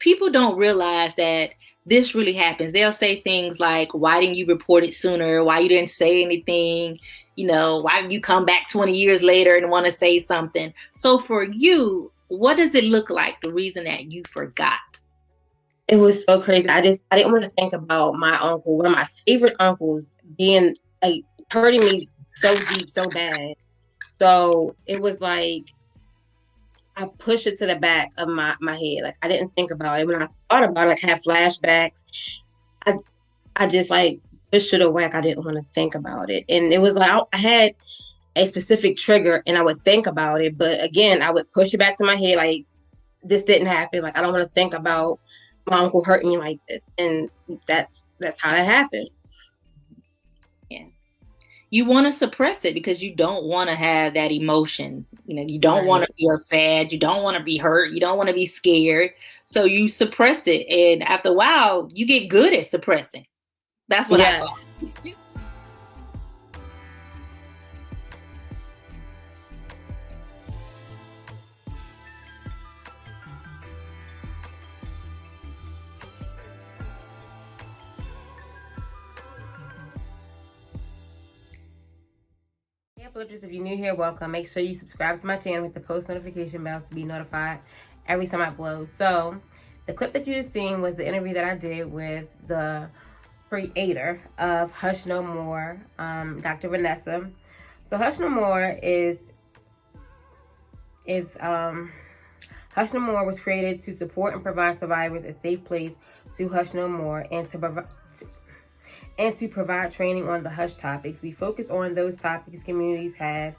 people don't realize that this really happens. They'll say things like, why didn't you report it sooner? Why you didn't say anything? You know, why did you come back 20 years later and want to say something? So for you, what does it look like, the reason that you forgot? It was so crazy. I didn't want to think about my uncle, one of my favorite uncles, being like hurting me so deep, so bad. So it was like I pushed it to the back of my head. Like I didn't think about it. When I thought about it, like had flashbacks. I I just like pushed it away. Like I didn't want to think about it. And it was like I had a specific trigger and I would think about it. But again, I would push it back to my head like this didn't happen. Like I don't want to think about my uncle hurting me like this. And that's how it happened. Yeah. You want to suppress it because you don't want to have that emotion. You know, you don't want Right. to feel sad. You don't want to be hurt. You don't want to be scared. So you suppress it. And after a while, you get good at suppressing. That's what I Yes. thought. Hey Uplifters, if you're new here, welcome. Make sure you subscribe to my channel with the post notification bell to be notified every time I upload. So, the clip that you just seen was the interview that I did with the creator of Hush No More, Dr. Vanessa. So, Hush No More was created to support and provide survivors a safe place to hush no more and to provide training on the hush topics. We focus on those topics communities have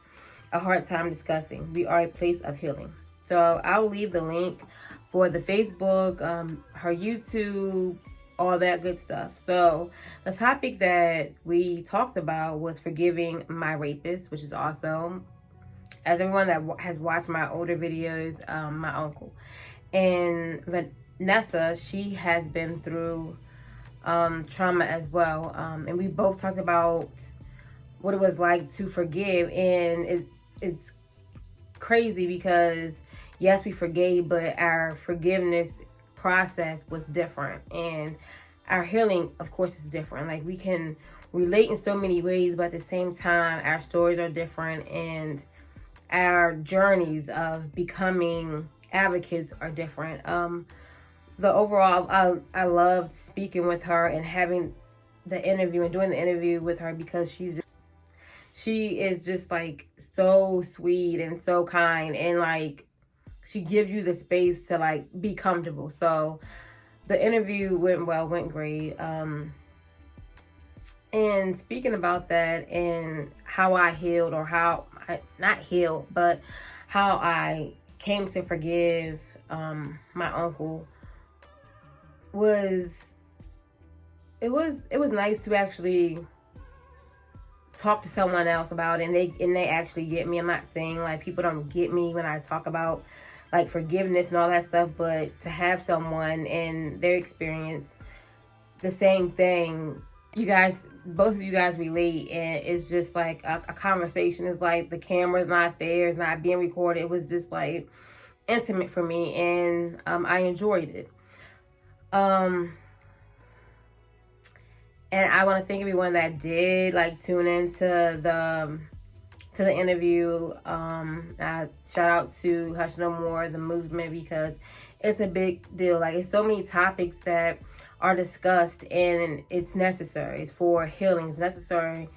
a hard time discussing. We are a place of healing. So I'll leave the link for the Facebook, her YouTube, all that good stuff. So the topic that we talked about was forgiving my rapist, which is awesome. As everyone that has watched my older videos, my uncle. And Vanessa, she has been through trauma as well. And we both talked about what it was like to forgive. And it's crazy because yes, we forgave, but our forgiveness process was different. And our healing, of course, is different. Like we can relate in so many ways, but at the same time, our stories are different and our journeys of becoming advocates are different. The overall, I loved speaking with her and having the interview and doing the interview with her because she is just like so sweet and so kind, and like she gives you the space to like be comfortable. So the interview went well, went great. And speaking about that and how I healed, or how I not healed, but how I came to forgive my uncle was it was nice to actually talk to someone else about it, and they actually get me. I'm not saying like people don't get me when I talk about like forgiveness and all that stuff, but to have someone in their experience the same thing, you guys, both of you guys relate, and it's just like a conversation. It's like the camera's not there, it's not being recorded. It was just like intimate for me, and I enjoyed it. Um, and I want to thank everyone that did like tune into the interview. Shout out to Hush No More, the movement, because it's a big deal. Like it's so many topics that are discussed, and it's necessary. It's for healing. It's necessary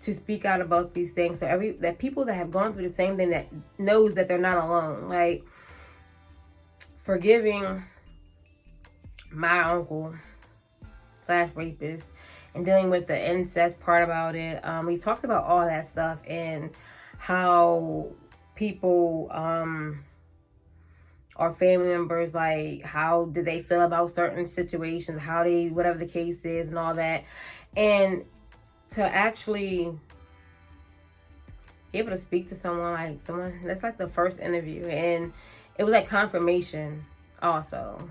to speak out about these things. So that people that have gone through the same thing, that knows that they're not alone. Like forgiving my uncle slash rapist and dealing with the incest part about it. We talked about all that stuff and how people or family members, like how do they feel about certain situations, how they, whatever the case is and all that. And to actually be able to speak to someone that's like the first interview, and it was like confirmation also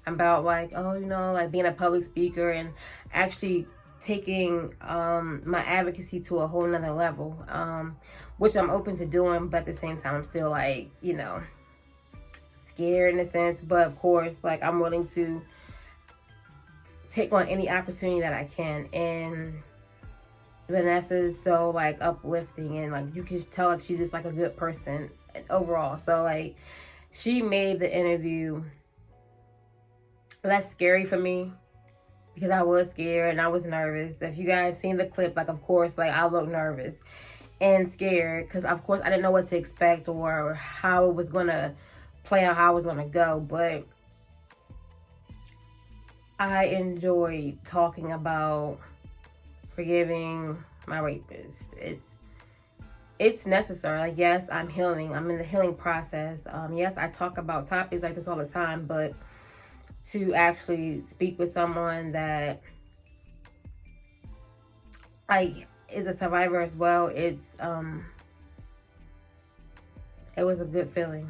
about like, oh, you know, like being a public speaker and actually taking my advocacy to a whole nother level, which I'm open to doing, but at the same time I'm still like, you know, scared in a sense, but of course, like, I'm willing to take on any opportunity that I can. And Vanessa is so, like, uplifting, and, like, you can tell, like, she's just, like, a good person overall. So, like, she made the interview less scary for me, because I was scared and I was nervous. If you guys seen the clip, like, of course, like, I looked nervous and scared, because of course I didn't know what to expect or how it was gonna play out, how it was gonna go. But I enjoyed talking about forgiving my rapist. It's necessary. Like, yes, I'm healing. I'm in the healing process. Yes, I talk about topics like this all the time, but to actually speak with someone that, like, is a survivor as well, it was a good feeling.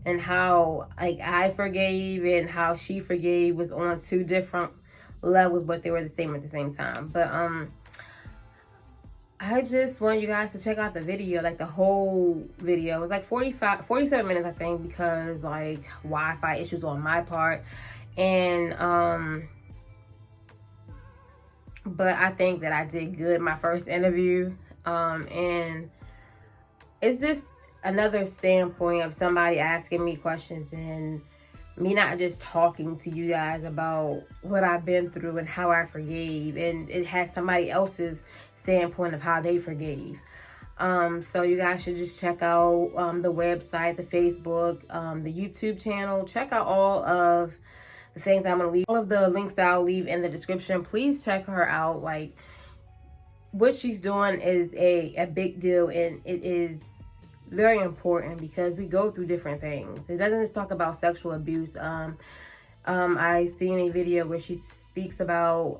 And how, like, I forgave and how she forgave was on two different levels, but they were the same at the same time. But I just want you guys to check out the video, like, the whole video. It was like 47 minutes, I think, because, like, Wi-Fi issues on my part. And but I think that I did good my first interview. And it's just another standpoint of somebody asking me questions and me not just talking to you guys about what I've been through and how I forgave, and it has somebody else's standpoint of how they forgave. So you guys should just check out the website, the Facebook, the YouTube channel. Check out all of the things I'm going to leave, all of the links that I'll leave in the description. Please check her out. Like, what she's doing is a big deal, and it is very important because we go through different things. It doesn't just talk about sexual abuse. I seen a video where she speaks about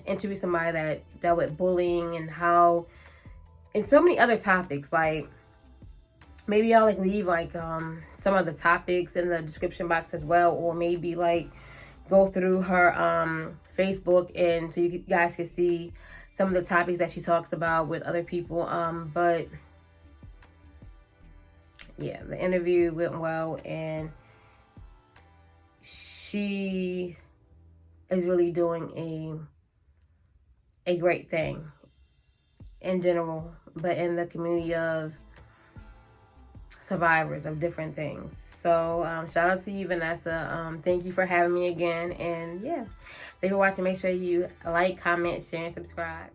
interviewing somebody that dealt with bullying and how, and so many other topics. Like, maybe I'll, like, leave, like, some of the topics in the description box as well, or maybe, like, go through her Facebook, and so you guys can see some of the topics that she talks about with other people. But yeah, the interview went well, and she is really doing a great thing in general, but in the community of survivors of different things. So shout out to you, Vanessa. Thank you for having me again. And yeah, thank you for watching. Make sure you like, comment, share, and subscribe.